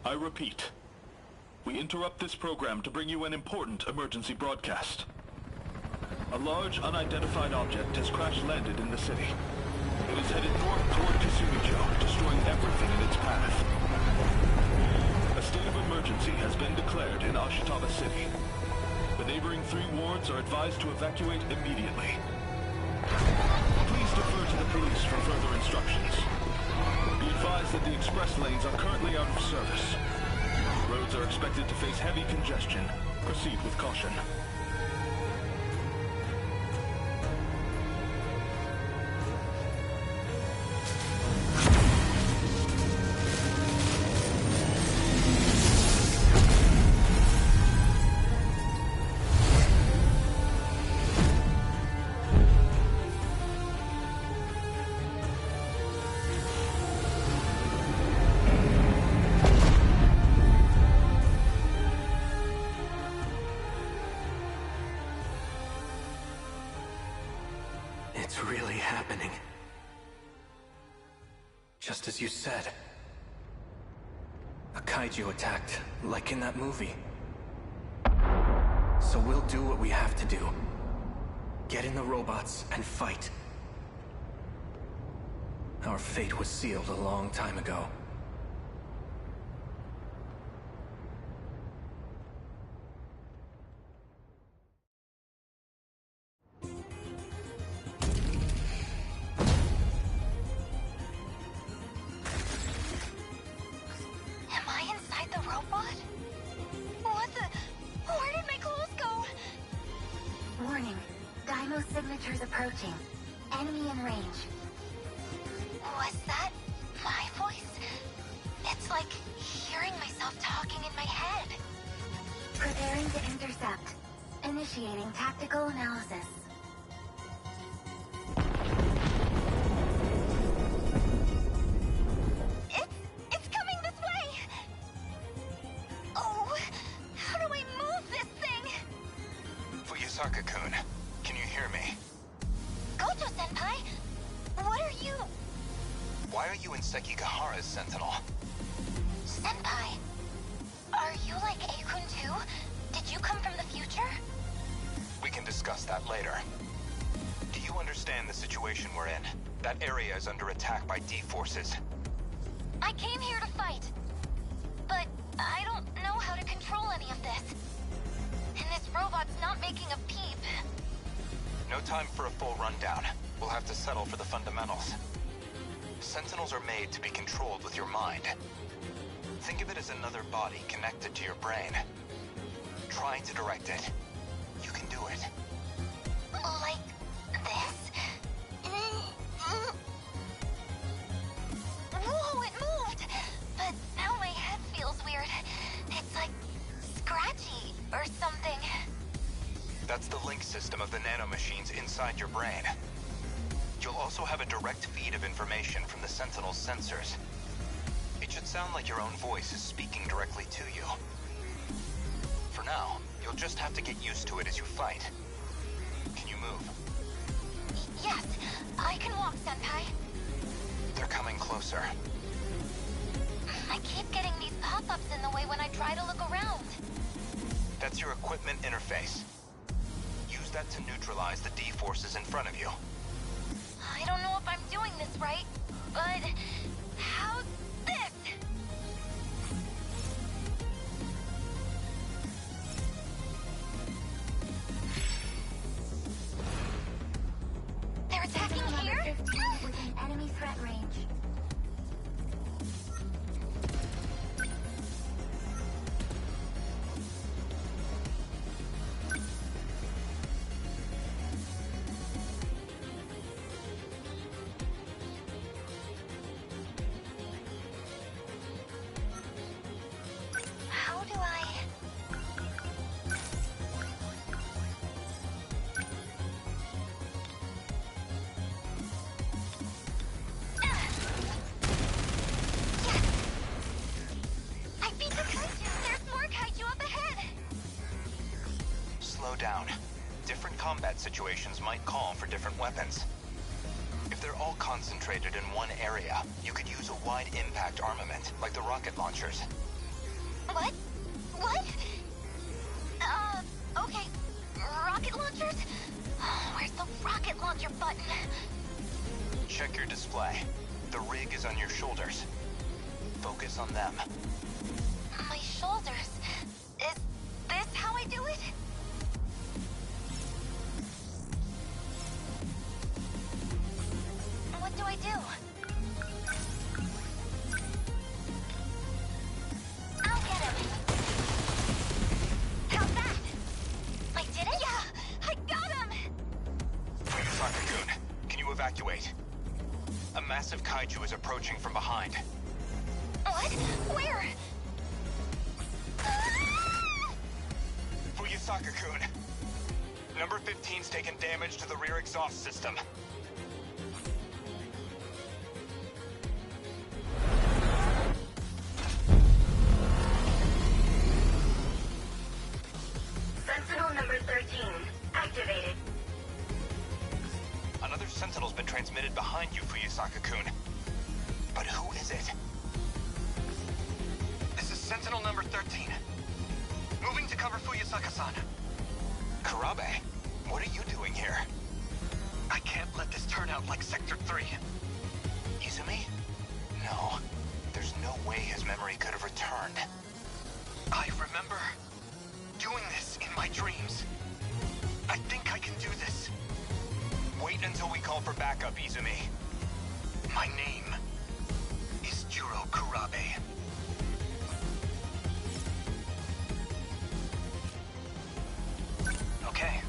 I repeat, we interrupt this program to bring you an important emergency broadcast. A large, unidentified object has crash-landed in the city. It is headed north toward Kasumicho, destroying everything in its path. A state of emergency has been declared in Ashitaba City. The neighboring 3 wards are advised to evacuate immediately. Please defer to the police for further instructions. Be advised that the express lanes are currently out of service. Roads are expected to face heavy congestion. Proceed with caution. It's really happening. Just as you said. A kaiju attacked, like in that movie. So we'll do what we have to do. Get in the robots and fight. Our fate was sealed a long time ago. Signatures approaching. Enemy in range. Was that my voice? It's like hearing myself talking in my head. Preparing to intercept. Initiating tactical analysis. It's coming this way! Oh, how do I move this thing? Fuyusaka-kun. Can you hear me? Gojo-senpai? What are you... Why are you in Sekigahara's Sentinel? Senpai? Are you like Akun too? Did you come from the future? We can discuss that later. Do you understand the situation we're in? That area is under attack by D-forces. I came here to fight. But I don't know how to control any of this. And this robot's not making a peep. No time for a full rundown. We'll have to settle for the fundamentals. Sentinels are made to be controlled with your mind. Think of it as another body connected to your brain. Try to direct it. You can do it. Like this? Whoa, it moved! But now my head feels weird. It's like scratchy or something. That's the link system of the nanomachines inside your brain. You'll also have a direct feed of information from the Sentinel's sensors. It should sound like your own voice is speaking directly to you. For now, you'll just have to get used to it as you fight. Can you move? Yes, I can walk, Senpai. They're coming closer. I keep getting these pop-ups in the way when I try to look around. That's your equipment interface. Use that to neutralize the D-forces in front of you. I don't know if I'm doing this right, but how's this? They're attacking here? 15 within enemy threat range. How do I... I beat the kaiju! There's more kaiju up ahead! Slow down. Different combat situations might call for different weapons. If they're all concentrated in one area, you could use a wide impact armament, like the rocket launchers. What? What? Okay. Rocket launchers? Where's the rocket launcher button? Check your display. The rig is on your shoulders. Focus on them. My shoulders. Is this how I do it? What do I do? I'll get him. How's that? I did it? Yeah, I got him! Fuyusaka-kun, can you evacuate? A massive kaiju is approaching from behind. What? Where? Ah! Fuyusaka-kun, number 15's taken damage to the rear exhaust system. Sentinel number 13, activated. Another Sentinel's been transmitted behind you, Fuyusaka-kun. But who is it? This is Sentinel number 13. Moving to cover Fuyusaka-san. Kurabe, what are you doing here? I can't let this turn out like Sector 3. Izumi? No. There's no way his memory could have returned. I remember doing this in my dreams. I think I can do this. Wait until we call for backup, Izumi. My name is Juro Kurabe. Okay.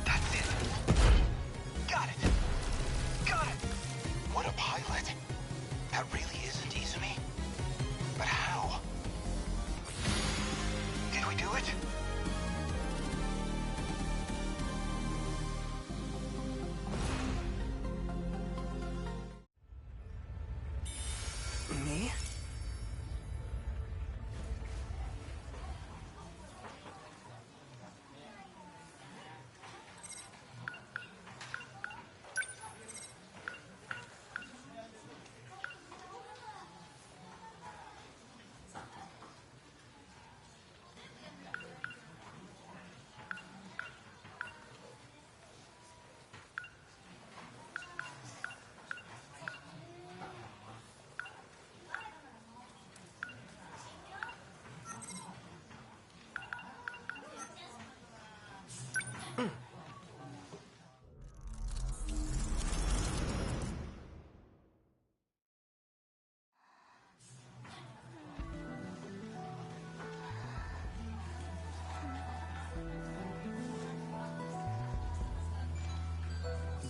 That's it. Got it. Got it. What a pilot. That really isn't Izumi? But how? Did we do it? Me?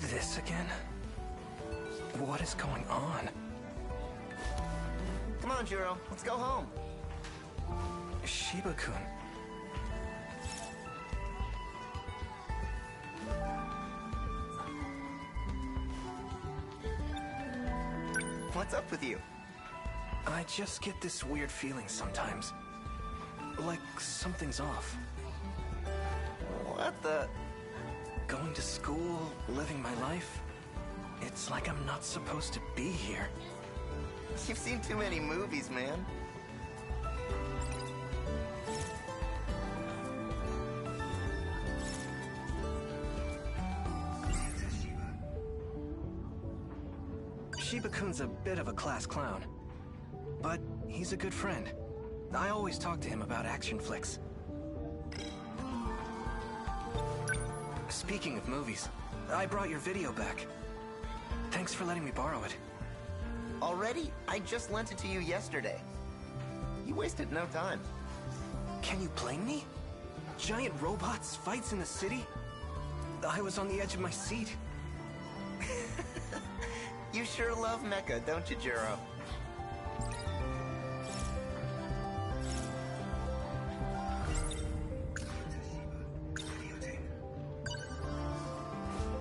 This again? What is going on? Come on, Juro. Let's go home. Shiba-kun. What's up with you? I just get this weird feeling sometimes. Like something's off. What the? Going to school, living my life. It's like I'm not supposed to be here. You've seen too many movies, man. Shiba-kun's a bit of a class clown. But he's a good friend. I always talk to him about action flicks. Speaking of movies, I brought your video back. Thanks for letting me borrow it. Already? I just lent it to you yesterday. You wasted no time. Can you blame me? Giant robots, fights in the city? I was on the edge of my seat. You sure love Mecha, don't you, Juro?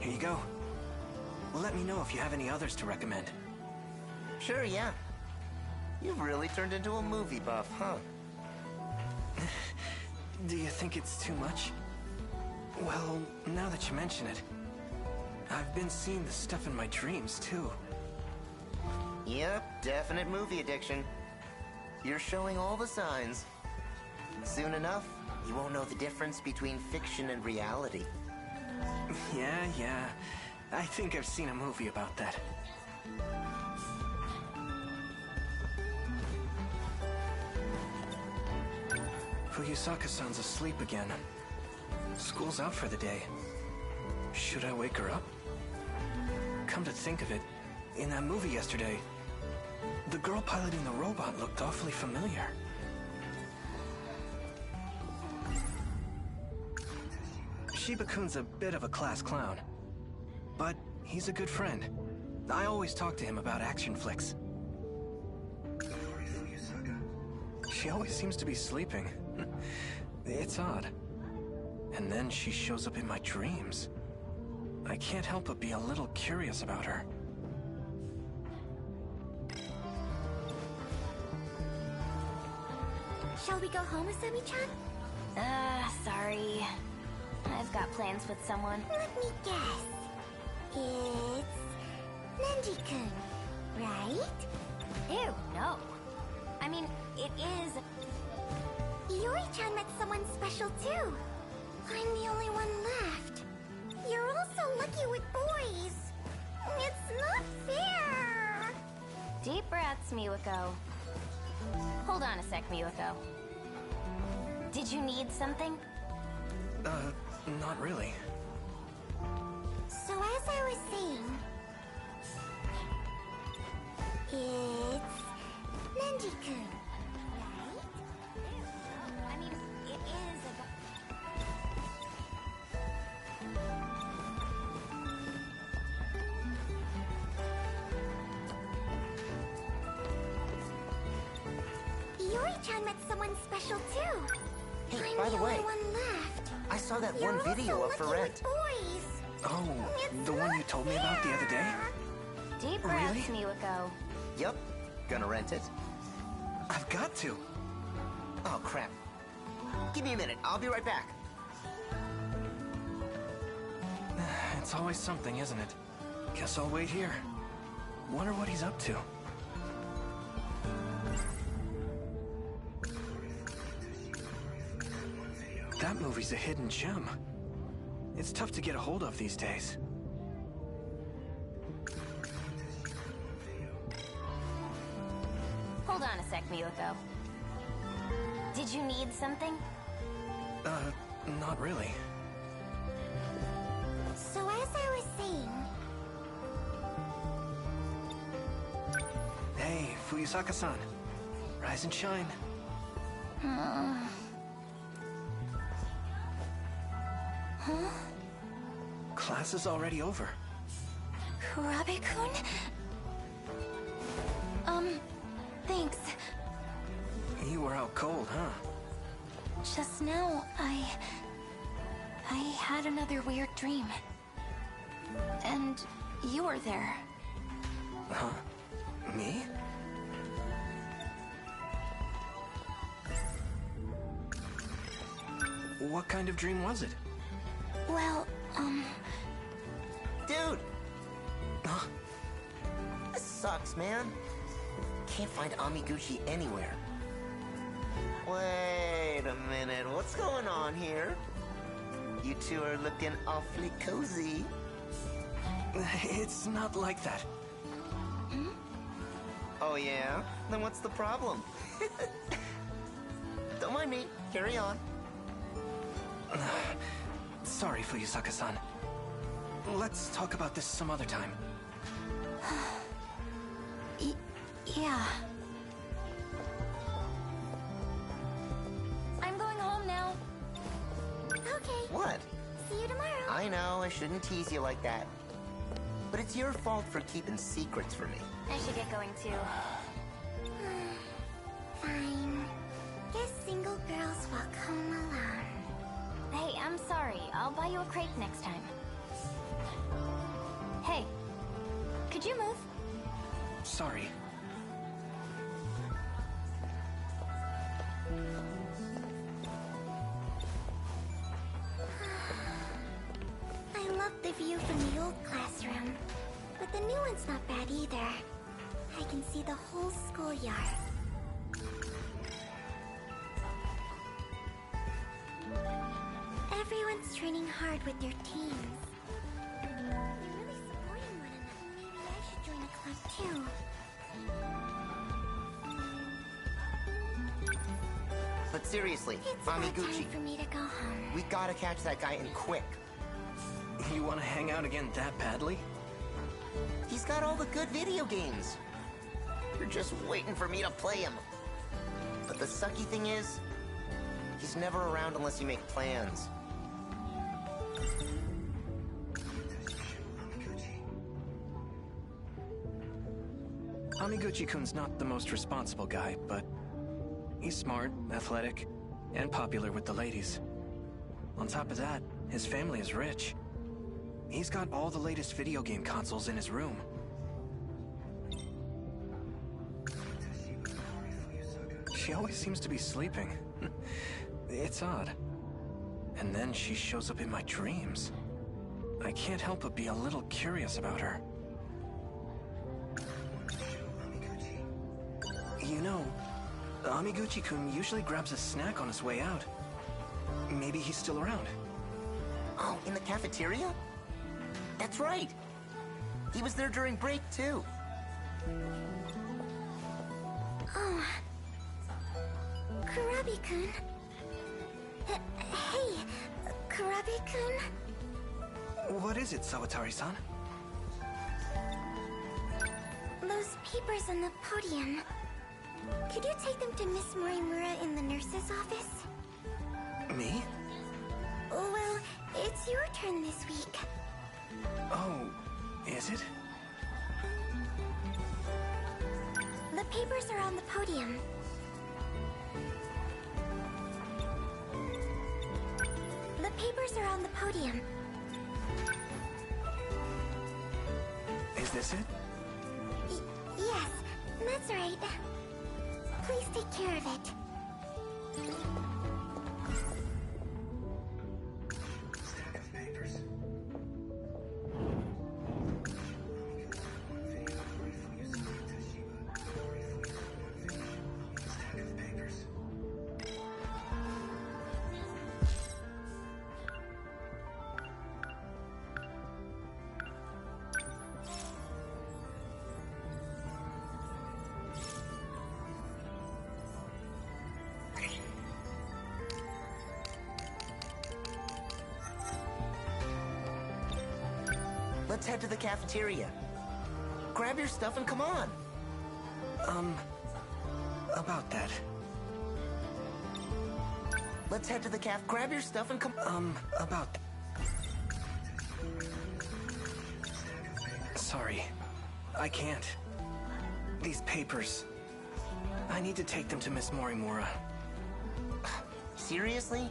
Here you go. Let me know if you have any others to recommend. Sure, yeah. You've really turned into a movie buff, huh? Do you think it's too much? Well, now that you mention it, I've been seeing the stuff in my dreams, too. Yep, definite movie addiction. You're showing all the signs. Soon enough, you won't know the difference between fiction and reality. Yeah. I think I've seen a movie about that. Fuyusaka-san's asleep again. School's out for the day. Should I wake her up? Come to think of it, in that movie yesterday, the girl piloting the robot looked awfully familiar. Shiba-kun's a bit of a class clown, but he's a good friend. I always talk to him about action flicks. She always seems to be sleeping. It's odd. And then she shows up in my dreams. I can't help but be a little curious about her. Shall we go home, Asami-chan? Sorry. I've got plans with someone. Let me guess. It's Nenji-kun, right? Ew, no. I mean, it is... Iori-chan met someone special too. I'm the only one left. You're all so lucky with boys. It's not fair. Deep breaths, Miwako. Hold on a sec, Miwako. Did you need something? Not really. So as I was saying, it's Nenji-kun, right? I mean, it is a... Iori-chan met someone special too. Hey, I'm by the way, only one left. I saw that You're one video all up so for lucky rent. with boys. Oh, It's the one not you told me about the other day? fair. Deep breaths, Really? Miwako. Yep, gonna rent it. I've got to. Oh, crap. Give me a minute, I'll be right back. It's always something, isn't it? Guess I'll wait here. Wonder what he's up to. That movie's a hidden gem. It's tough to get a hold of these days. Hold on a sec, Miwako. Did you need something? Not really. So as I was saying, Hey, Fuyusaka-san. Rise and shine. Class is already over. Kurabe-kun? Thanks. You were out cold, huh? Just now, I had another weird dream. And you were there. Huh? Me? What kind of dream was it? Well, Dude, Huh? this sucks, man. Can't find Amiguchi anywhere. Wait a minute, what's going on here? You two are looking awfully cozy. It's not like that. Oh yeah? Then what's the problem? Don't mind me, carry on. Sorry, Fuyusaka-san. Let's talk about this some other time. yeah. I'm going home now. Okay. What? See you tomorrow. I know, I shouldn't tease you like that. But it's your fault for keeping secrets from me. I should get going too. Fine. Guess single girls walk home alone. Hey, I'm sorry. I'll buy you a crate next time. Hey, could you move? Sorry. old classroom, but the new one's not bad either. I can see the whole schoolyard. Everyone's training hard with their teams. They're really supporting one another. Maybe I should join a club too. But seriously, It's about Amiguchi, time for me to go home. we gotta catch that guy and quick. You want to hang out again that badly? He's got all the good video games. You're just waiting for me to play him. But the sucky thing is, he's never around unless you make plans. Amiguchi-kun's not the most responsible guy, but he's smart, athletic, and popular with the ladies. On top of that, his family is rich. He's got all the latest video game consoles in his room. She always seems to be sleeping. It's odd. And then she shows up in my dreams. I can't help but be a little curious about her. You know, Amiguchi-kun usually grabs a snack on his way out. Maybe he's still around. Oh, in the cafeteria? That's right. He was there during break, too. Oh. Kurabi-kun. Hey, Kurabi-kun. What is it, Sawatari-san? Those papers on the podium. Could you take them to Miss Morimura in the nurse's office? Me? Well, it's your turn this week. Oh, is it? The papers are on the podium. The papers are on the podium. Is this it? Yes, that's right. Please take care of it. Let's head to the cafeteria. Grab your stuff and come on. About that. Let's head to the grab your stuff and come... About that. Sorry. I can't. These papers. I need to take them to Miss Morimura. Seriously?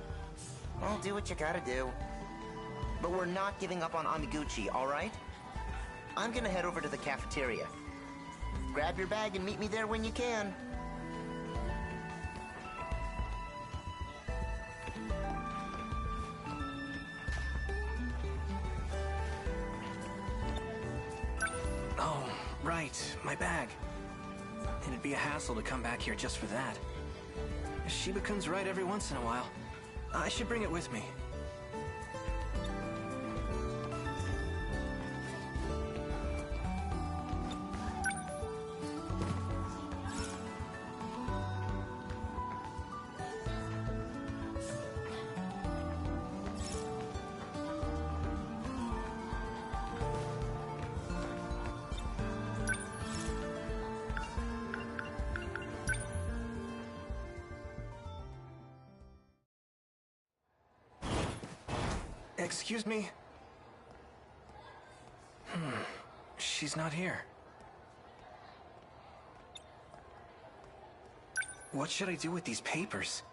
I'll do what you gotta do. But we're not giving up on Amiguchi, all right? I'm gonna head over to the cafeteria. Grab your bag and meet me there when you can. Oh, right, my bag. It'd be a hassle to come back here just for that. Shiba-kun's right every once in a while. I should bring it with me. Excuse me? She's not here. What should I do with these papers?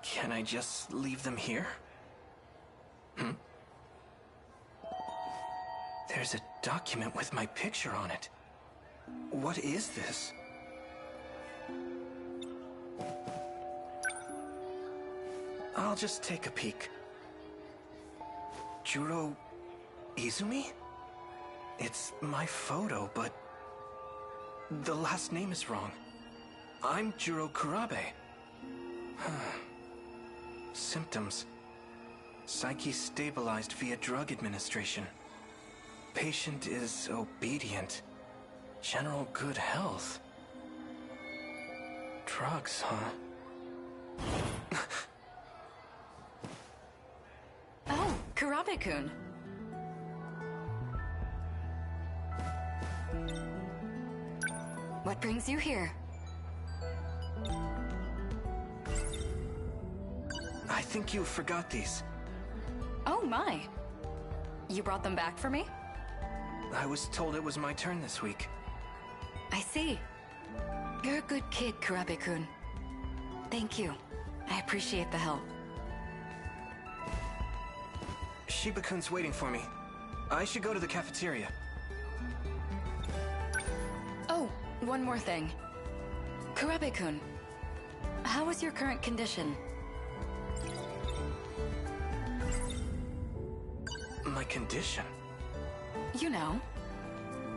Can I just leave them here? There's a document with my picture on it. What is this? I'll just take a peek. Juro Izumi? It's my photo, but the last name is wrong. I'm Juro Kurabe. Symptoms. Psyche stabilized via drug administration. Patient is obedient. General good health. Drugs, huh? Oh, Kurabe-kun. What brings you here? I think you forgot these. Oh my. You brought them back for me? I was told it was my turn this week. I see. You're a good kid, Kurabe-kun. Thank you. I appreciate the help. Shiba-kun's waiting for me. I should go to the cafeteria. Oh, one more thing. Kurabe-kun, how is your current condition? My condition? You know.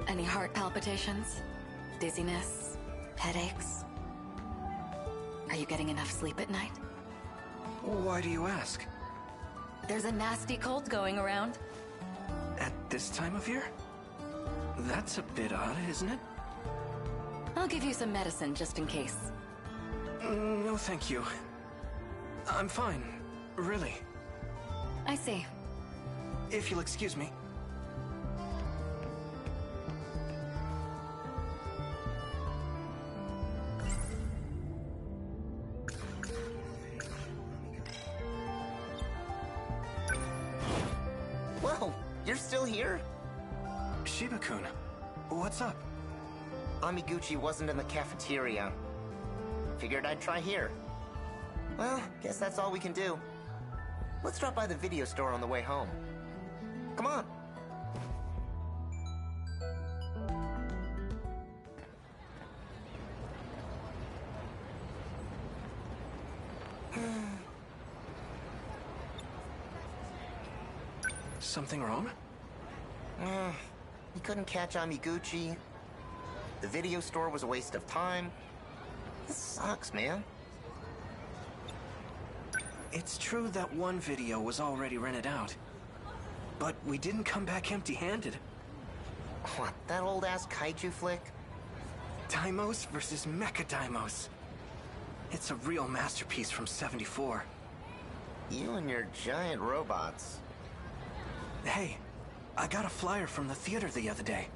Any heart palpitations? Dizziness? Headaches? Are you getting enough sleep at night? Why do you ask? There's a nasty cold going around. At this time of year? That's a bit odd, isn't it? I'll give you some medicine just in case. No, thank you. I'm fine, really. I see. If you'll excuse me. Whoa, you're still here? Shiba-kun, what's up? Amiguchi wasn't in the cafeteria. Figured I'd try here. Well, guess that's all we can do. Let's drop by the video store on the way home. Come on. Something wrong? We couldn't catch Amiguchi. The video store was a waste of time. This sucks, man. It's true that one video was already rented out. But we didn't come back empty-handed. What, that old-ass kaiju flick? Daimos versus Mecha Daimos. It's a real masterpiece from '74. You and your giant robots. Hey, I got a flyer from the theater the other day.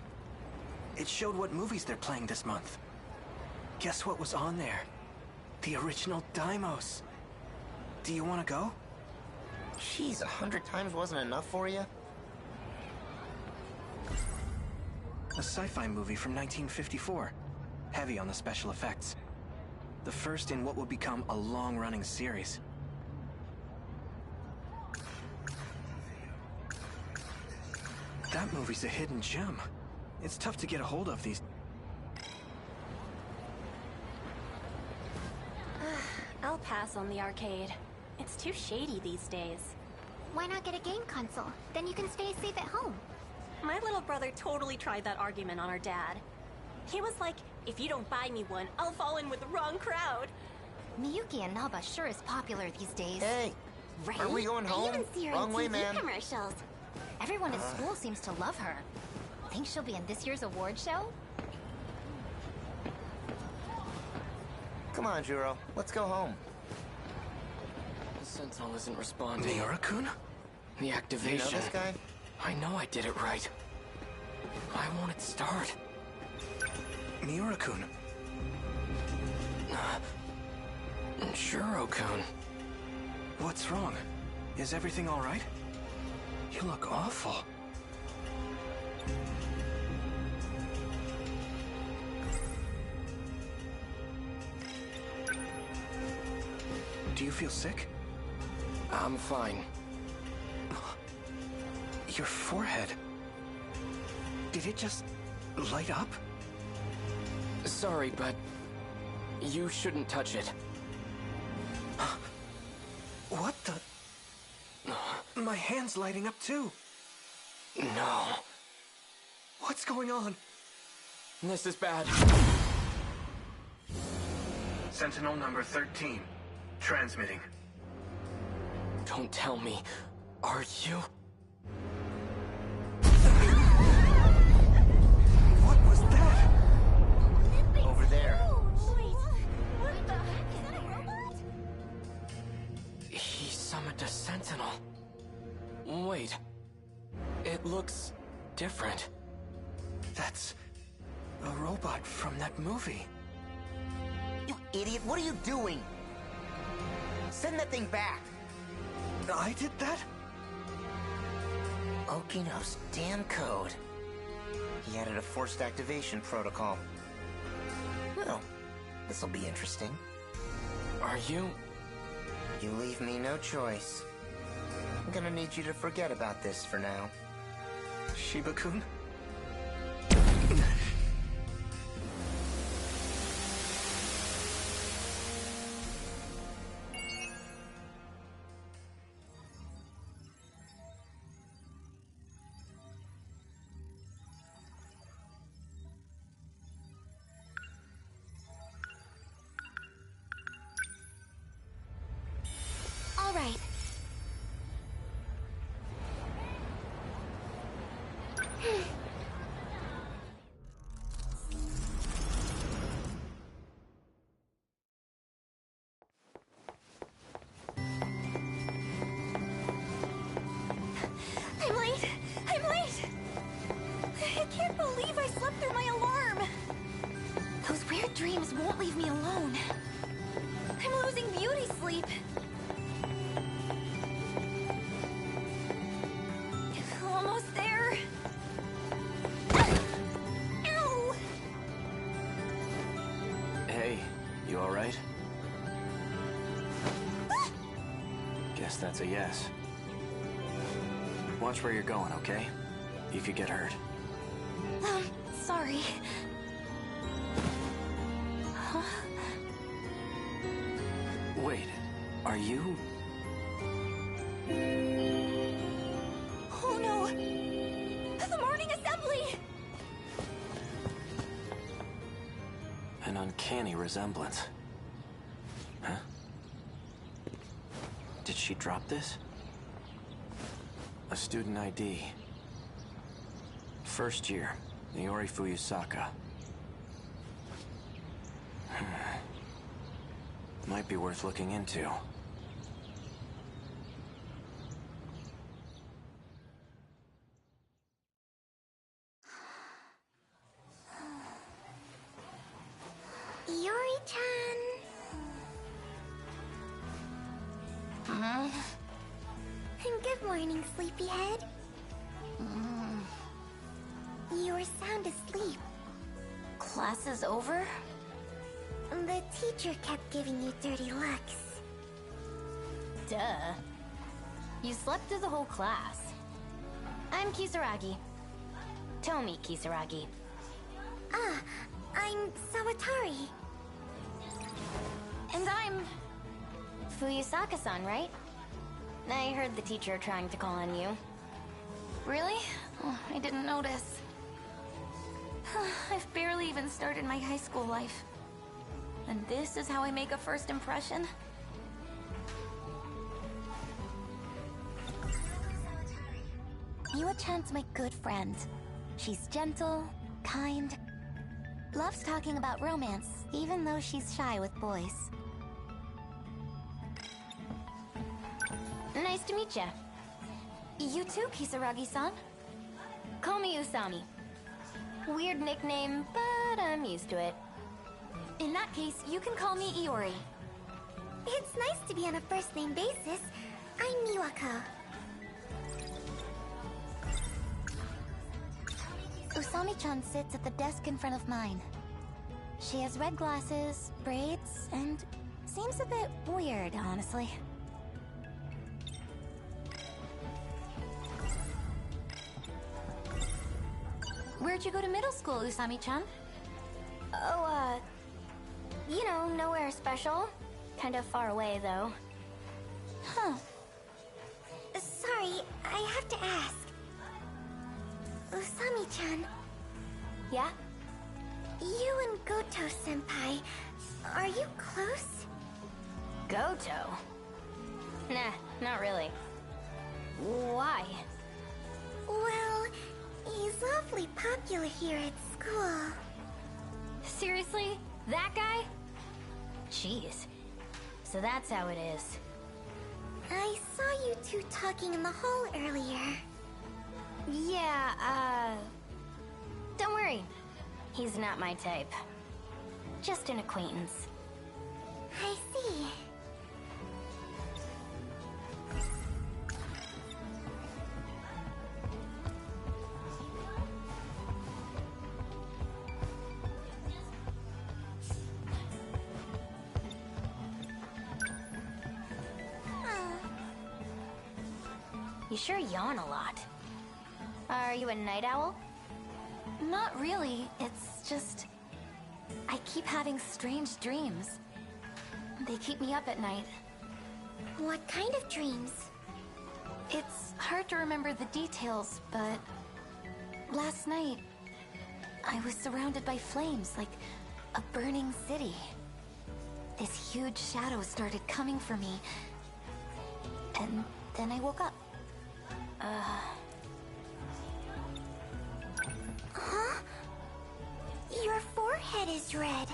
It showed what movies they're playing this month. Guess what was on there? The original Daimos. Do you want to go? Jeez, 100 times wasn't enough for you? A sci-fi movie from 1954. Heavy on the special effects. The first in what would become a long-running series. That movie's a hidden gem. It's tough to get a hold of these. I'll pass on the arcade. It's too shady these days. Why not get a game console? Then you can stay safe at home. My little brother totally tried that argument on our dad. He was like, if you don't buy me one, I'll fall in with the wrong crowd. Miyuki and Naba sure is popular these days. Hey, Right? are we going I home? even see her Wrong in way, TV man. commercials. Everyone at school seems to love her. Think she'll be in this year's award show? Come on, Juro. Let's go home. The Sentinel isn't responding. Miura-kun? The You know activation. this guy? I know I did it right. Why won't it start? Miura-kun. Juro-kun. What's wrong? Is everything all right? You look awful. Do you feel sick? I'm fine. Your forehead. Did it just light up? Sorry, but you shouldn't touch it. What the? My hand's lighting up too. No. What's going on? This is bad. Sentinel number 13. Transmitting. Don't tell me. Are you? What was that? Over there. What the heck? Is that a robot? He summoned a sentinel. Wait. It looks different. That's a robot from that movie. You idiot, what are you doing? Send that thing back. I did that? Okino's damn code. He added a forced activation protocol. Well, this'll be interesting. Are you? You leave me no choice. I'm gonna need you to forget about this for now. Shiba-kun? All right. I'm late! I'm late! I can't believe I slept through my alarm! Those weird dreams won't leave me alone. I'm losing beauty sleep. Almost there. Ow! Hey, you alright? Guess that's a yes. Watch where you're going, okay? You could get hurt. Sorry. Huh? Wait, are you? Oh no! The morning assembly! An uncanny resemblance. Huh? Did she drop this? A student ID. First year, Iori Fuyusaka. Might be worth looking into. Iori-chan. Good morning, sleepyhead. You're sound asleep. Class is over? The teacher kept giving you dirty looks. Duh. You slept through the whole class. I'm Kisaragi. Tomi Kisaragi. Ah, I'm Sawatari. And I'm... Fuyusaka-san, right? I heard the teacher trying to call on you. Really? Oh, I didn't notice. I've barely even started my high school life. And this is how I make a first impression? Miwa-chan's my good friend. She's gentle, kind, loves talking about romance, even though she's shy with boys. Nice to meet ya. You too, Kisaragi-san. Call me Usami. Weird nickname, but I'm used to it. In that case, you can call me Iori. It's nice to be on a first-name basis. I'm Miwako. Usami-chan sits at the desk in front of mine. She has red glasses, braids, and seems a bit weird, honestly. Where'd you go to middle school, Usami-chan? Oh, you know, nowhere special. Kind of far away, though. Huh. Sorry, I have to ask. Usami-chan. Yeah? You and Goto-senpai, are you close? Goto? Nah, not really. Why? Well, he's awfully popular here at school. Seriously? That guy? Jeez. So that's how it is. I saw you two talking in the hall earlier. Yeah, don't worry. He's not my type. Just an acquaintance. I see. You sure yawn a lot. Are you a night owl? Not really. It's just... I keep having strange dreams. They keep me up at night. What kind of dreams? It's hard to remember the details, but... Last night, I was surrounded by flames, like a burning city. This huge shadow started coming for me, and then I woke up. Huh? Your forehead is red.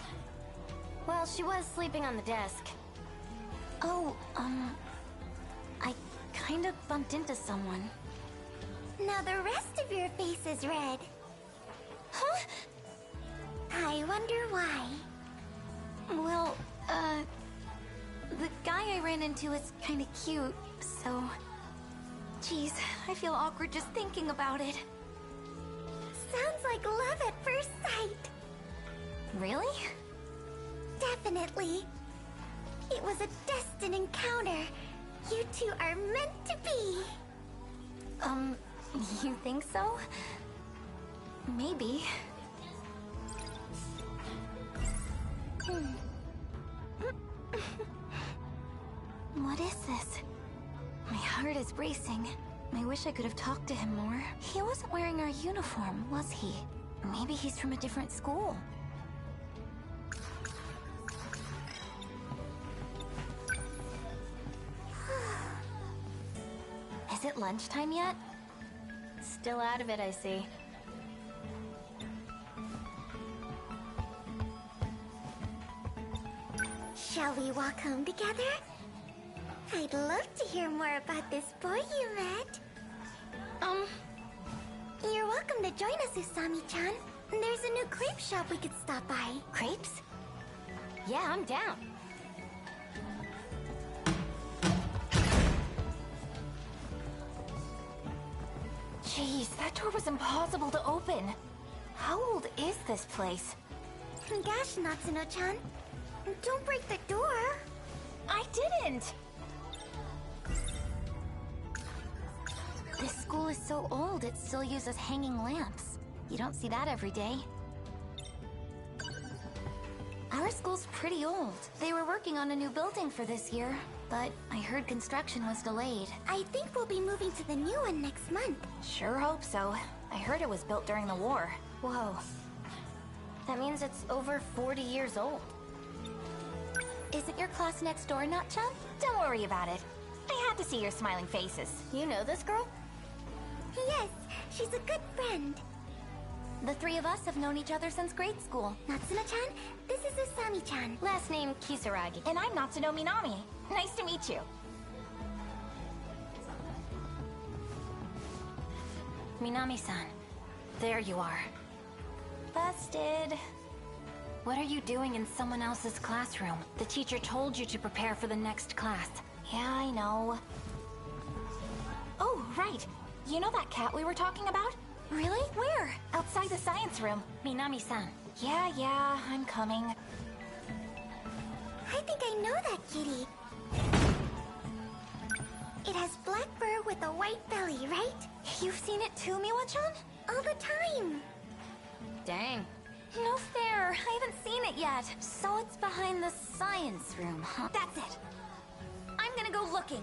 Well, she was sleeping on the desk. Oh, I kind of bumped into someone. Now the rest of your face is red. Huh? I wonder why. Well, the guy I ran into is kind of cute, so... Jeez, I feel awkward just thinking about it. Sounds like love at first sight. Really? Definitely. It was a destined encounter. You two are meant to be. You think so? Maybe. What is this? My heart is racing. I wish I could have talked to him more. He wasn't wearing our uniform, was he? Maybe he's from a different school. Is it lunchtime yet? Still out of it, I see. Shall we walk home together? I'd love to hear more about this boy you met. You're welcome to join us, Usami-chan. There's a new crepe shop we could stop by. Crepes? Yeah, I'm down. Jeez, that door was impossible to open. How old is this place? Gosh, Natsuno-chan. Don't break the door. I didn't! This school is so old, it still uses hanging lamps. You don't see that every day. Our school's pretty old. They were working on a new building for this year, but I heard construction was delayed. I think we'll be moving to the new one next month. Sure hope so. I heard it was built during the war. Whoa. That means it's over 40 years old. Isn't your class next door, Nat-chan? Don't worry about it. I had to see your smiling faces. You know this girl? Yes, she's a good friend. The three of us have known each other since grade school. Natsuno-chan, this is Usami-chan. Last name Kisaragi. And I'm Natsuno Minami. Nice to meet you. Minami-san. There you are. Busted. What are you doing in someone else's classroom? The teacher told you to prepare for the next class. Yeah, I know. Oh, right. You know that cat we were talking about? Really? Where? Outside the science room. Minami-san. Yeah, I'm coming. I think I know that kitty. It has black fur with a white belly, right? You've seen it too, Miwa-chan? All the time. Dang. No fair. I haven't seen it yet. So it's behind the science room, huh? That's it. I'm gonna go looking.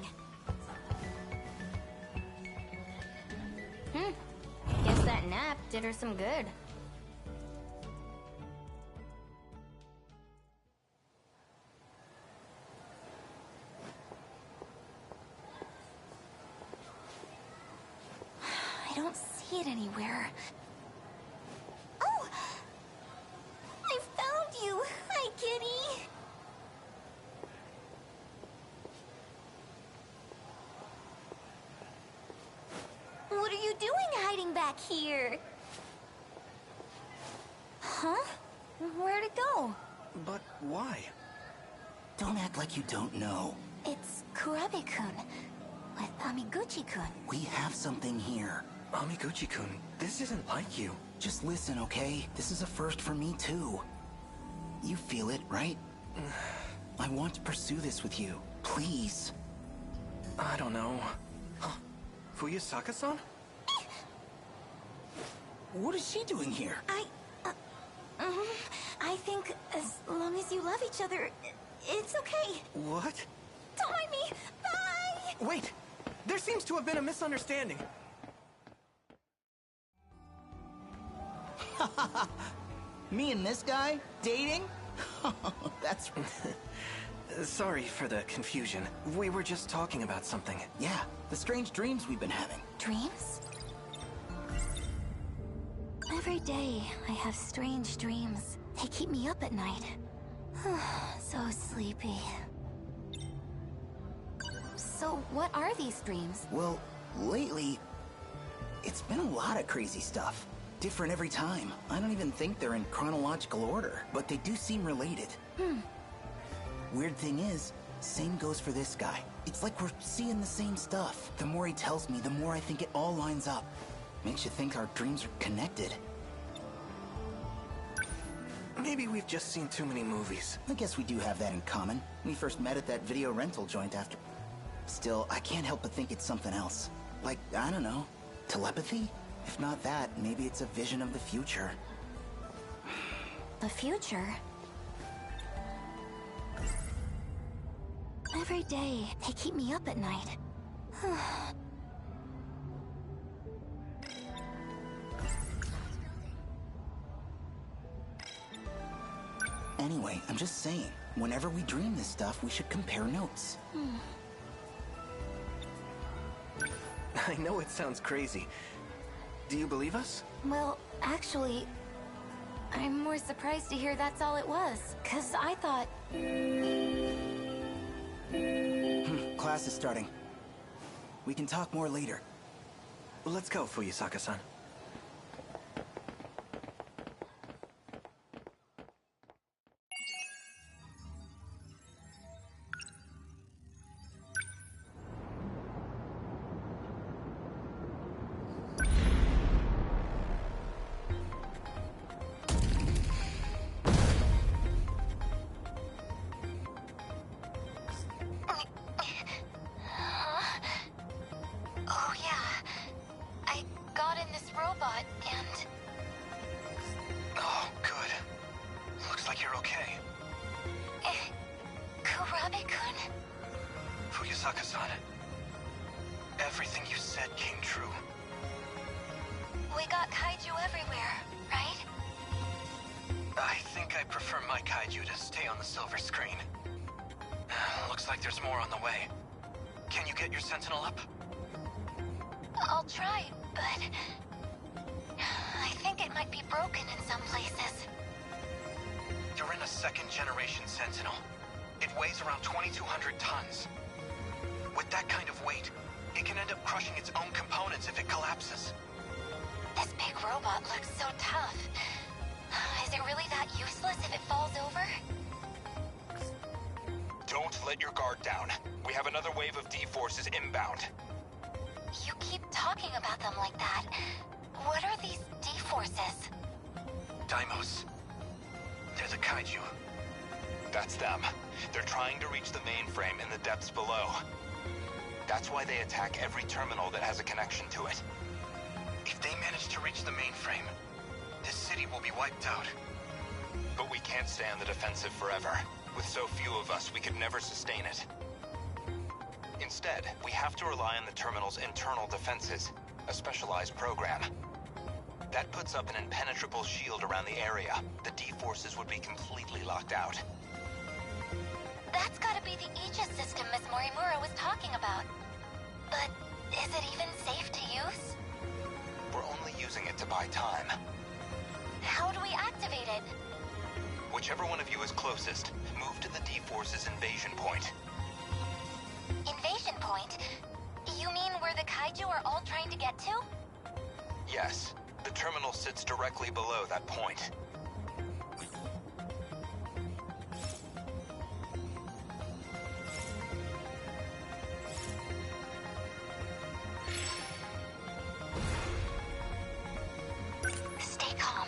Guess that nap did her some good. I don't see it anywhere. Oh! I found you! Hi, kitty! What are you doing hiding back here? Huh? Where'd it go? But why? Don't act like you don't know. It's Kurabe-kun with Amiguchi-kun. We have something here. Amiguchi-kun, this isn't like you. Just listen, okay? This is a first for me, too. You feel it, right? I want to pursue this with you. Please. I don't know. Fuyusaka-san? What is she doing here? I think as long as you love each other, it's okay. What? Don't mind me! Bye! Wait! There seems to have been a misunderstanding. Me and this guy? Dating? That's... Sorry for the confusion. We were just talking about something. Yeah, the strange dreams we've been having. Dreams? Every day, I have strange dreams. They keep me up at night. So sleepy. So, what are these dreams? Well, lately, it's been a lot of crazy stuff. Different every time. I don't even think they're in chronological order, but they do seem related. Weird thing is, same goes for this guy. It's like we're seeing the same stuff. The more he tells me, the more I think it all lines up. Makes you think our dreams are connected. Maybe we've just seen too many movies. I guess we do have that in common. We first met at that video rental joint after... Still, I can't help but think it's something else. Like, I don't know, telepathy? If not that, maybe it's a vision of the future. The future? Every day, they keep me up at night. Anyway, I'm just saying, whenever we dream this stuff, we should compare notes. I know it sounds crazy. Do you believe us? Well, actually, I'm more surprised to hear that's all it was. 'Cause I thought... Class is starting. We can talk more later. Let's go, Fuyusaka-san. Oh, yeah. I got in this robot and... Oh, good. Looks like you're okay. Kurabe-kun? Fuyusaka-san. Everything you said came true. We got kaiju everywhere, right? I think I prefer my kaiju to stay on the silver screen. Looks like there's more on the way. Can you get your sentinel up? I'll try, but... I think it might be broken in some places. You're in a second-generation sentinel. It weighs around 2,200 tons. With that kind of weight, it can end up crushing its own components if it collapses. This big robot looks so tough. Is it really that useless if it falls over? Don't let your guard down. We have another wave of D-forces inbound. You keep talking about them like that. What are these D-forces? Daimos. They're the kaiju. That's them. They're trying to reach the mainframe in the depths below. That's why they attack every terminal that has a connection to it. If they manage to reach the mainframe, this city will be wiped out. But we can't stay on the defensive forever. With so few of us, we could never sustain it. Instead, we have to rely on the terminal's internal defenses, a specialized program. That puts up an impenetrable shield around the area. The D-forces would be completely locked out. That's gotta be the Aegis system Miss Morimura was talking about. But is it even safe to use? We're only using it to buy time. How do we activate it? Whichever one of you is closest, move to the D-forces invasion point. Invasion point? You mean where the kaiju are all trying to get to? Yes. The terminal sits directly below that point. Stay calm.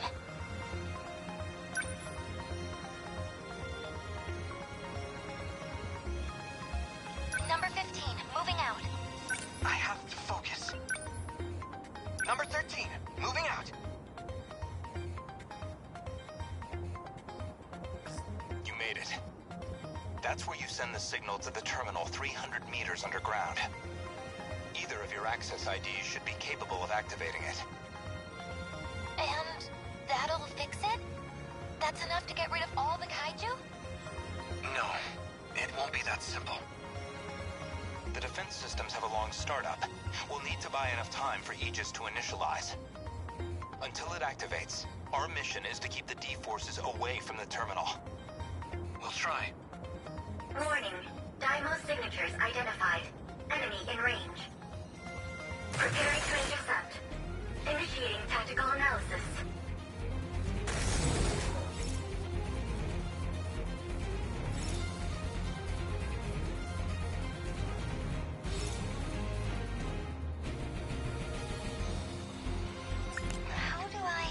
Number 15, moving out. I have to focus. Number 13, moving out. You made it. That's where you send the signal to the terminal 300 meters underground. Either of your access IDs should be capable of activating it. And that'll fix it? That's enough to get rid of all the kaiju? No, it won't be that simple. The defense systems have a long startup. We'll need to buy enough time for Aegis to initialize. Until it activates, our mission is to keep the D-forces away from the terminal. We'll try. Warning. Daimo signatures identified. Enemy in range. Preparing to intercept. Initiating tactical analysis. How do I...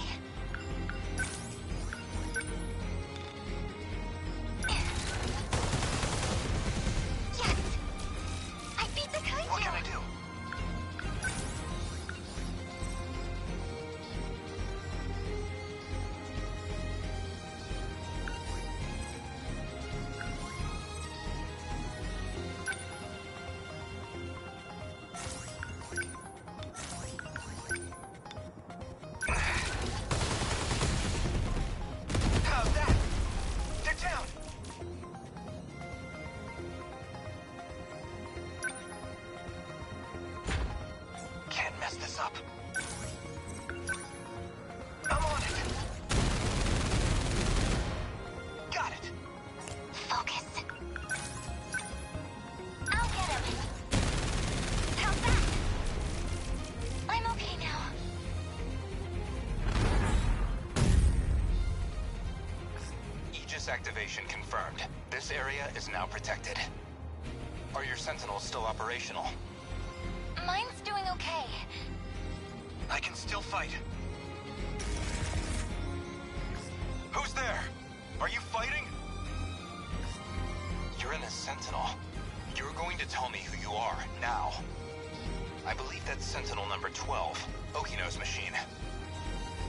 Yes! I beat the kaiju! What can I do? How's that? They're down! Can't mess this up. I'm on it! Got it! Focus. I'll get him. How's that? I'm okay now. Aegis activation confirmed. This area is now protected. Are your sentinels still operational? Mine's doing okay. I can still fight. Who's there? Are you fighting? You're in a sentinel. You're going to tell me who you are, now. I believe that's Sentinel number 12, Okino's machine.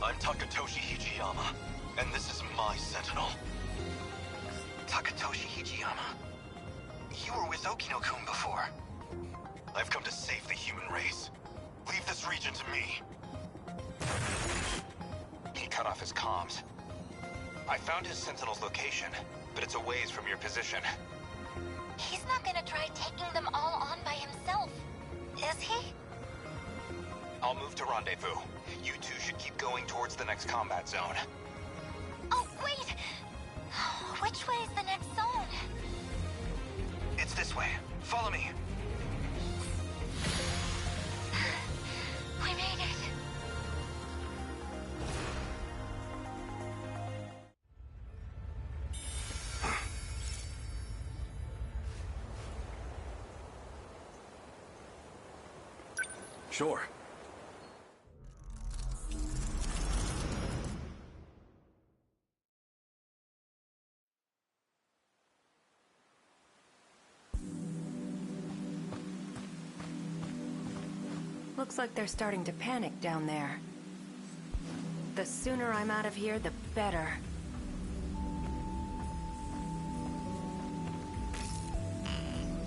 I'm Takatoshi Hijiyama, and this is my Sentinel. Takatoshi Hijiyama. You were with Okino-kun before. I've come to save the human race. Leave this region to me. He cut off his comms. I found his Sentinel's location, but it's a ways from your position. He's not gonna try taking them all on by himself, is he? I'll move to rendezvous. You two should keep going towards the next combat zone. Oh, wait! Which way is the next zone? It's this way. Follow me. We made it. Sure. Looks like they're starting to panic down there. The sooner I'm out of here, the better.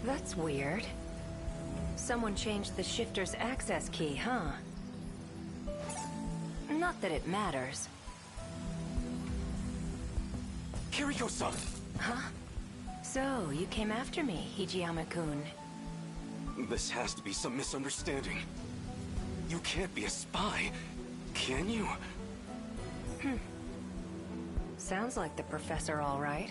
That's weird. Someone changed the shifter's access key, huh? Not that it matters. Kiriko-san! Huh? So, you came after me, Hijiyama-kun. This has to be some misunderstanding. You can't be a spy, can you? Sounds like the professor, all right.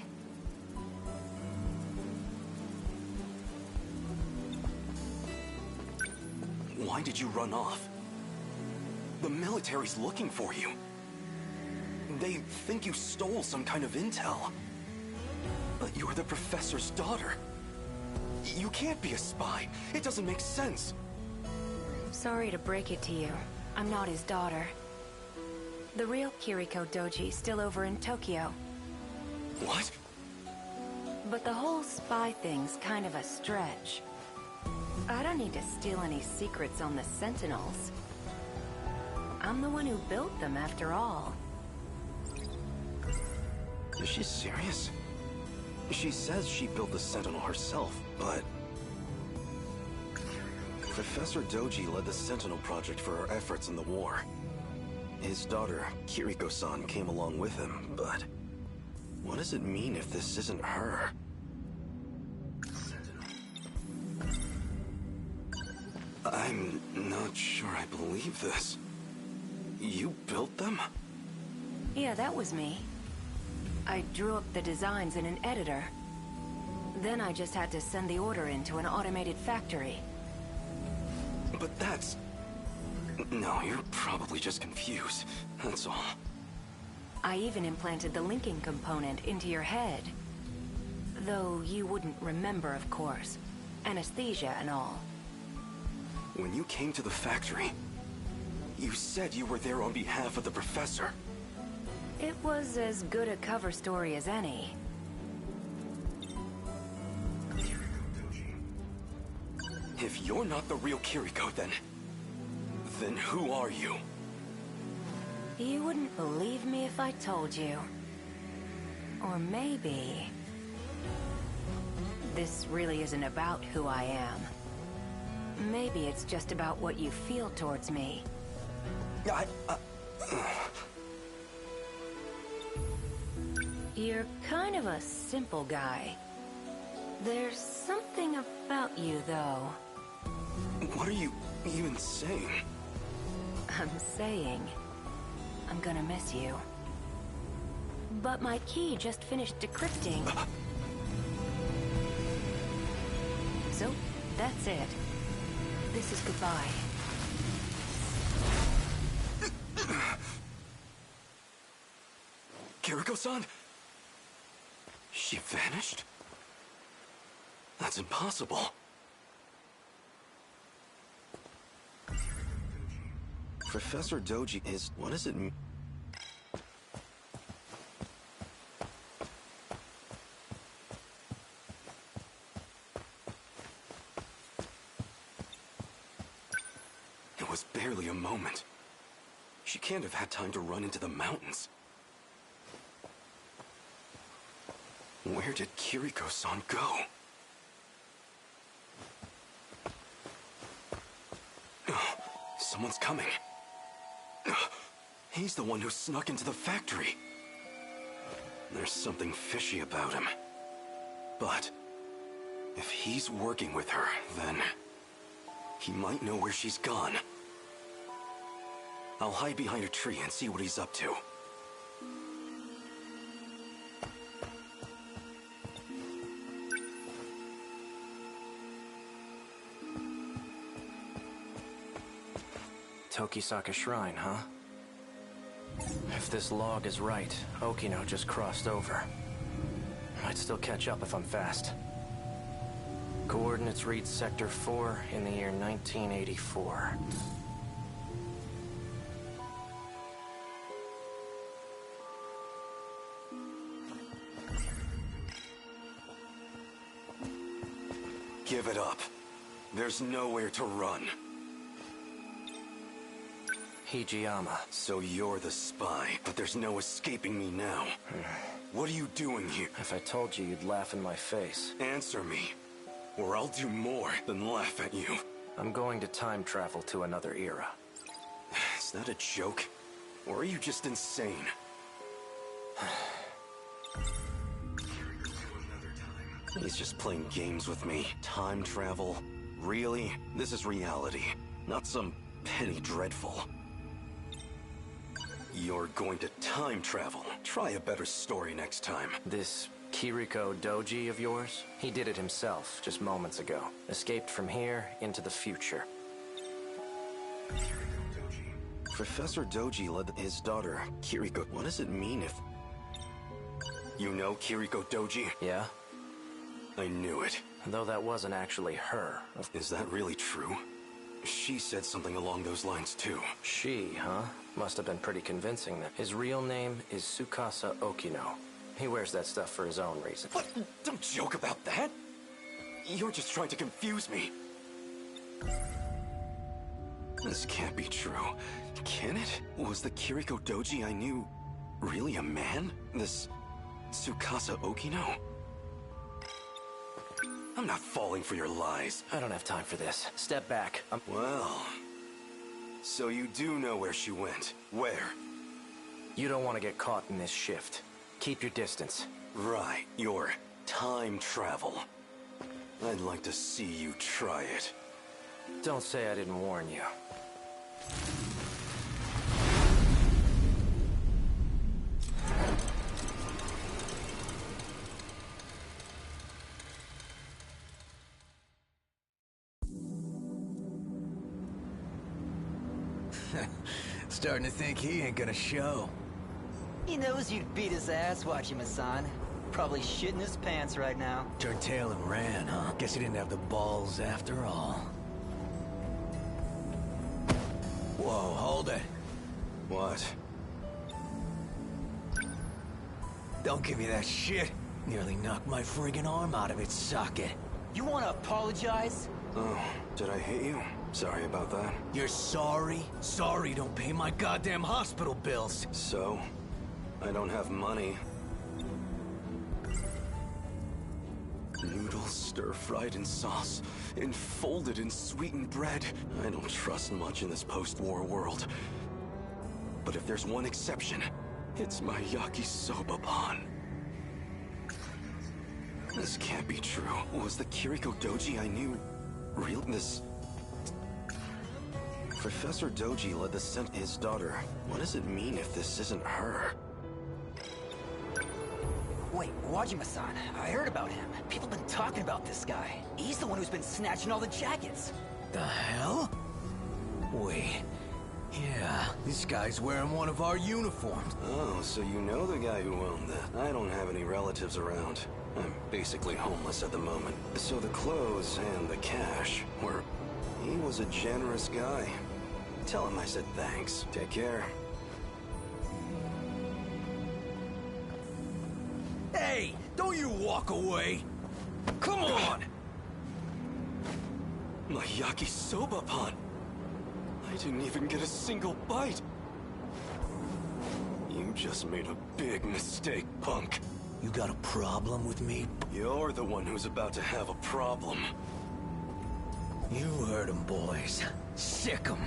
Why did you run off? The military's looking for you. They think you stole some kind of intel. But you're the professor's daughter. You can't be a spy. It doesn't make sense. Sorry to break it to you. I'm not his daughter. The real Kiriko Doji's still over in Tokyo. What? But the whole spy thing's kind of a stretch. I don't need to steal any secrets on the Sentinels. I'm the one who built them, after all. Is she serious? She says she built the Sentinel herself, but... Professor Doji led the Sentinel project for our efforts in the war. His daughter, Kiriko-san, came along with him, but... What does it mean if this isn't her? I'm not sure I believe this. You built them? Yeah, that was me. I drew up the designs in an editor. Then I just had to send the order into an automated factory. But that's... No, you're probably just confused. That's all. I even implanted the linking component into your head. Though you wouldn't remember, of course. Anesthesia and all. When you came to the factory, you said you were there on behalf of the professor. It was as good a cover story as any. If you're not the real Kiriko, then who are you? You wouldn't believe me if I told you. Or maybe... this really isn't about who I am. Maybe it's just about what you feel towards me. You're kind of a simple guy. There's something about you, though. What are you even saying? I'm saying... I'm gonna miss you. But my key just finished decrypting. So, that's it. This is goodbye. Kiriko-san? She vanished? That's impossible. Professor Doji is... What does it mean? It was barely a moment. She can't have had time to run into the mountains. Where did Kiriko-san go? Someone's coming. He's the one who snuck into the factory. There's something fishy about him. But if he's working with her, then he might know where she's gone. I'll hide behind a tree and see what he's up to. Tokisaka Shrine, huh? If this log is right, Okino just crossed over. Might still catch up if I'm fast. Coordinates read Sector 4 in the year 1984. Give it up. There's nowhere to run. Hijiyama. So you're the spy, but there's no escaping me now. What are you doing here? If I told you, you'd laugh in my face. Answer me, or I'll do more than laugh at you. I'm going to time travel to another era. Is that a joke? Or are you just insane? He's just playing games with me. Time travel? Really? This is reality, not some petty dreadful. You're going to time travel. Try a better story next time. This Kiriko Doji of yours? He did it himself just moments ago. Escaped from here into the future. Professor Doji led his daughter, Kiriko. What does it mean if... You know Kiriko Doji? Yeah? I knew it. Though that wasn't actually her. Is that really true? She said something along those lines too. She, huh? Must have been pretty convincing then. His real name is Tsukasa Okino. He wears that stuff for his own reasons. What? Don't joke about that! You're just trying to confuse me. This can't be true. Can it? Was the Kiriko Doji I knew really a man? This Tsukasa Okino? I'm not falling for your lies. I don't have time for this. Step back. Well... So you do know where she went. Where? You don't want to get caught in this shift. Keep your distance. Right, your time travel. I'd like to see you try it. Don't say I didn't warn you. Starting to think he ain't gonna show. He knows you'd beat his ass, Wajima-san. Probably shitting his pants right now. Turned tail and ran, huh? Guess he didn't have the balls after all. Whoa, hold it. What? Don't give me that shit. Nearly knocked my friggin' arm out of its socket. You wanna apologize? Oh, did I hit you? Sorry about that. You're sorry? Sorry don't pay my goddamn hospital bills. So? I don't have money. Noodles stir-fried in sauce, enfolded in sweetened bread. I don't trust much in this post-war world. But if there's one exception, it's my yakisoba pan. This can't be true. Was the Kiriko Doji I knew real? This... Professor Doji led his daughter. What does it mean if this isn't her? Wait, Wajima-san, I heard about him. People been talking about this guy. He's the one who's been snatching all the jackets. The hell? Wait. Yeah, this guy's wearing one of our uniforms. Oh, so you know the guy who owned that. I don't have any relatives around. I'm basically homeless at the moment. So the clothes and the cash were... He was a generous guy. Tell him I said thanks. Take care. Hey, don't you walk away. Come on! My yakisoba pan. I didn't even get a single bite. You just made a big mistake, punk. You got a problem with me? You're the one who's about to have a problem. You heard him, boys. Sick 'em.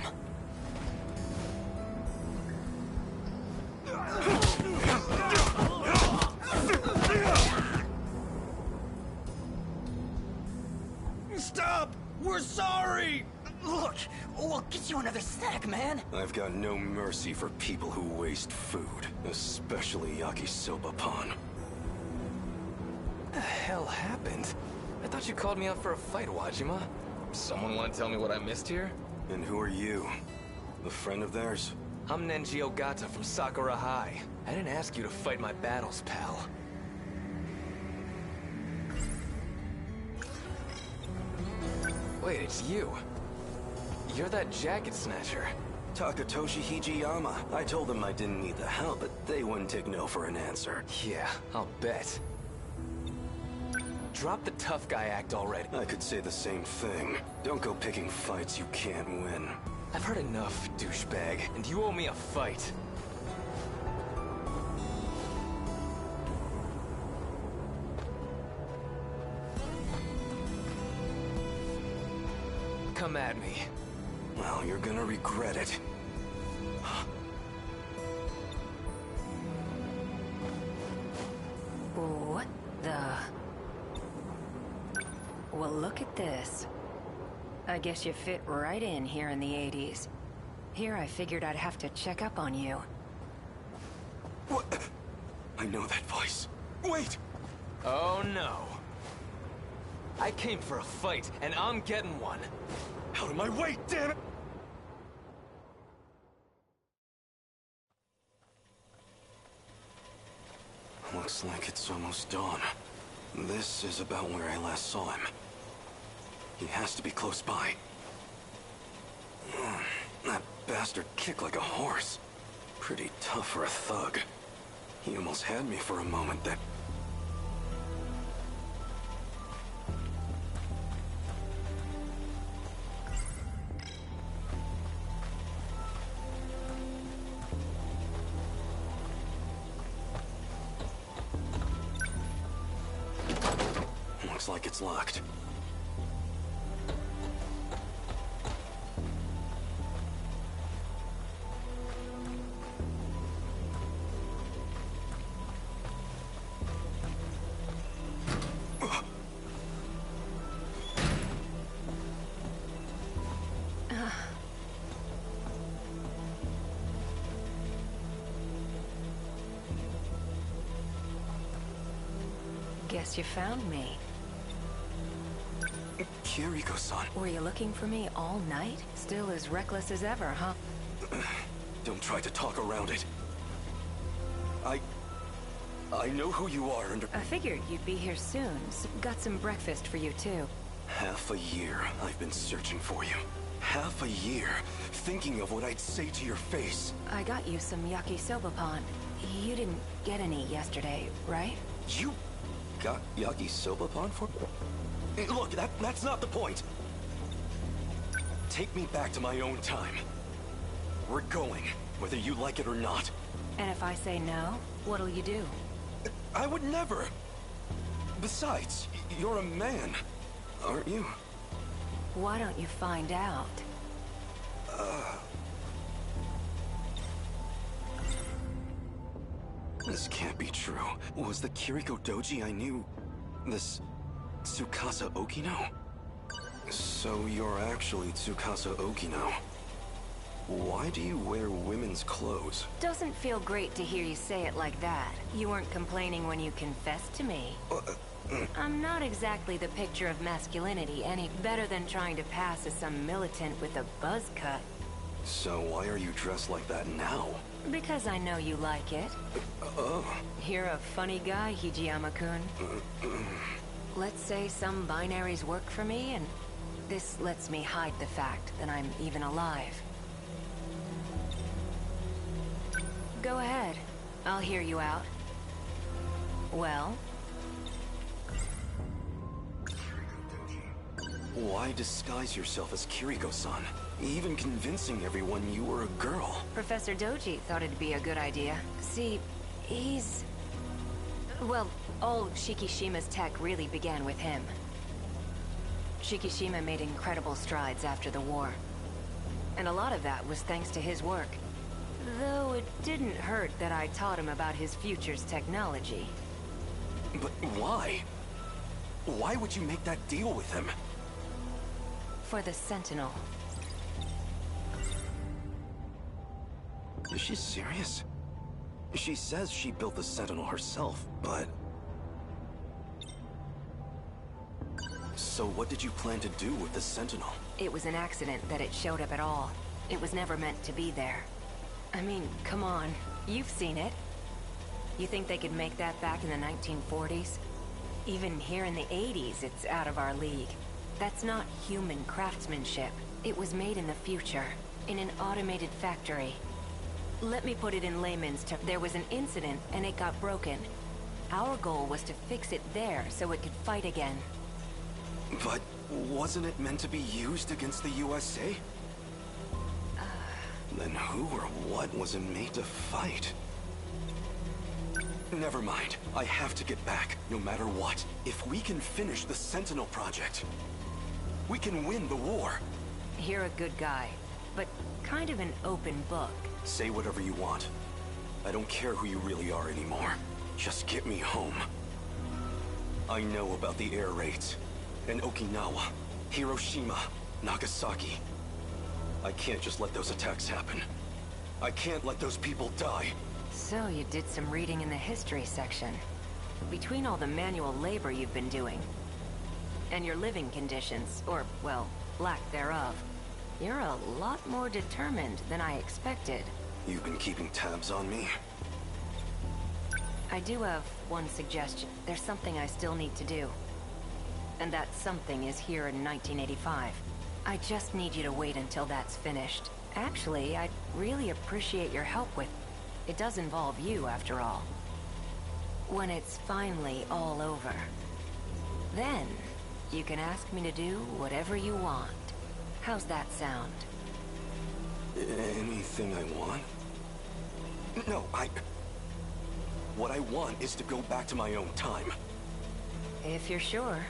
Stop! We're sorry! Look, we'll get you another snack, man. I've got no mercy for people who waste food, especially yakisoba pan. What the hell happened? I thought you called me out for a fight, Wajima. Someone want to tell me what I missed here? And who are you? A friend of theirs? I'm Nenji Ogata from Sakura High. I didn't ask you to fight my battles, pal. Wait, it's you. You're that jacket snatcher. Takatoshi Hijiyama. I told them I didn't need the help, but they wouldn't take no for an answer. Yeah, I'll bet. Drop the tough guy act already. I could say the same thing. Don't go picking fights you can't win. I've heard enough, douchebag, and you owe me a fight. Come at me. Well, you're gonna regret it. Well, look at this. I guess you fit right in here in the 80s. Here I figured I'd have to check up on you. What? I know that voice. Wait! Oh no. I came for a fight, and I'm getting one. Out of my way, damn it! Looks like it's almost dawn. This is about where I last saw him. He has to be close by. That bastard kicked like a horse. Pretty tough for a thug. He almost had me for a moment there. Looks like it's locked. Guess you found me. Kiriko-san. Were you looking for me all night? Still as reckless as ever, huh? Don't try to talk around it. I know who you are and... I figured you'd be here soon. Got some breakfast for you, too. Half a year I've been searching for you. Half a year thinking of what I'd say to your face. I got you some yakisoba pan. You didn't get any yesterday, right? You got yakisoba pan for... Hey, look, that's not the point. Take me back to my own time. We're going, whether you like it or not. And if I say no, what'll you do? I would never. Besides, you're a man, aren't you? Why don't you find out? This can't be true. Was the Kiriko Doji I knew this Tsukasa Okino? So you're actually Tsukasa Okino. Why do you wear women's clothes? Doesn't feel great to hear you say it like that. You weren't complaining when you confessed to me. I'm not exactly the picture of masculinity any better than trying to pass as some militant with a buzz cut. So why are you dressed like that now? Because I know you like it. You're a funny guy, Hijiyama-kun. Let's say some binaries work for me, and this lets me hide the fact that I'm even alive. Go ahead. I'll hear you out. Well? Why disguise yourself as Kiriko-san? Even convincing everyone you were a girl. Professor Doji thought it'd be a good idea. See, he's... well, all Shikishima's tech really began with him. Shikishima made incredible strides after the war. And a lot of that was thanks to his work. Though it didn't hurt that I taught him about his future's technology. But why? Why would you make that deal with him? For the Sentinel. Is she serious? She says she built the Sentinel herself, but... So what did you plan to do with the Sentinel? It was an accident that it showed up at all. It was never meant to be there. I mean, come on. You've seen it. You think they could make that back in the 1940s? Even here in the 80s, it's out of our league. That's not human craftsmanship. It was made in the future, in an automated factory. Let me put it in layman's terms. There was an incident, and it got broken. Our goal was to fix it there, so it could fight again. But wasn't it meant to be used against the USA? Then who or what was it made to fight? Never mind. I have to get back, no matter what. If we can finish the Sentinel project, we can win the war. You're a good guy, but kind of an open book. Say whatever you want. I don't care who you really are anymore. Just get me home. I know about the air raids. and Okinawa, Hiroshima, Nagasaki. I can't just let those attacks happen. I can't let those people die. So you did some reading in the history section. Between all the manual labor you've been doing, and your living conditions, or, well, lack thereof, you're a lot more determined than I expected. You've been keeping tabs on me? I do have one suggestion. There's something I still need to do. And that something is here in 1985. I just need you to wait until that's finished. Actually, I'd really appreciate your help with... It does involve you, after all. When it's finally all over, then you can ask me to do whatever you want. How's that sound? Anything I want? No, what I want is to go back to my own time. If you're sure.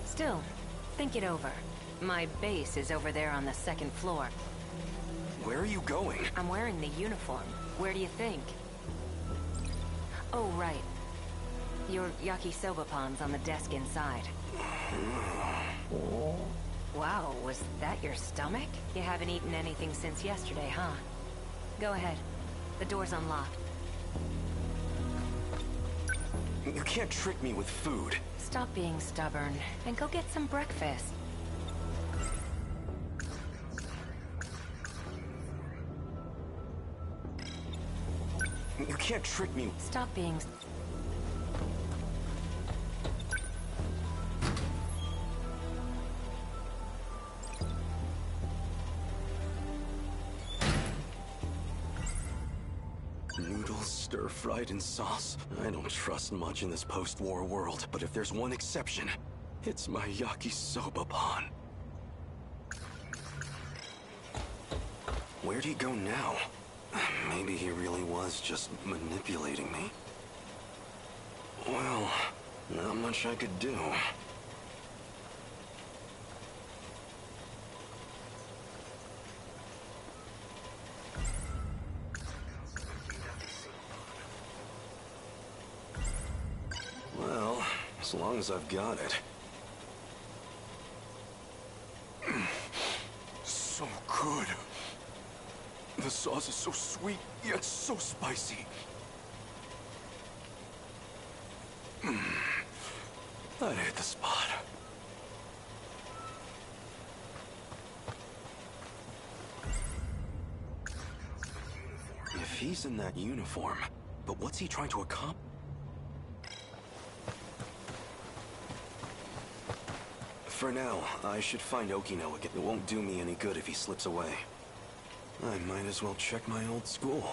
Still, think it over. My base is over there on the second floor. Where are you going? I'm wearing the uniform. Where do you think? Oh, right. Your yakisoba pan's on the desk inside. Wow, was that your stomach? You haven't eaten anything since yesterday, huh? Go ahead. The door's unlocked. You can't trick me with food. Stop being stubborn and go get some breakfast. You can't trick me. Stop being... Noodles stir-fried in sauce? I don't trust much in this post-war world, but if there's one exception, it's my yakisoba pan. Where'd he go now? Maybe he really was just manipulating me. Well, not much I could do. Well, as long as I've got it. So good. The sauce is so sweet, yet so spicy. That hit the spot. If he's in that uniform, but what's he trying to accomplish? For now, I should find Okinawa again. It won't do me any good if he slips away. I might as well check my old school.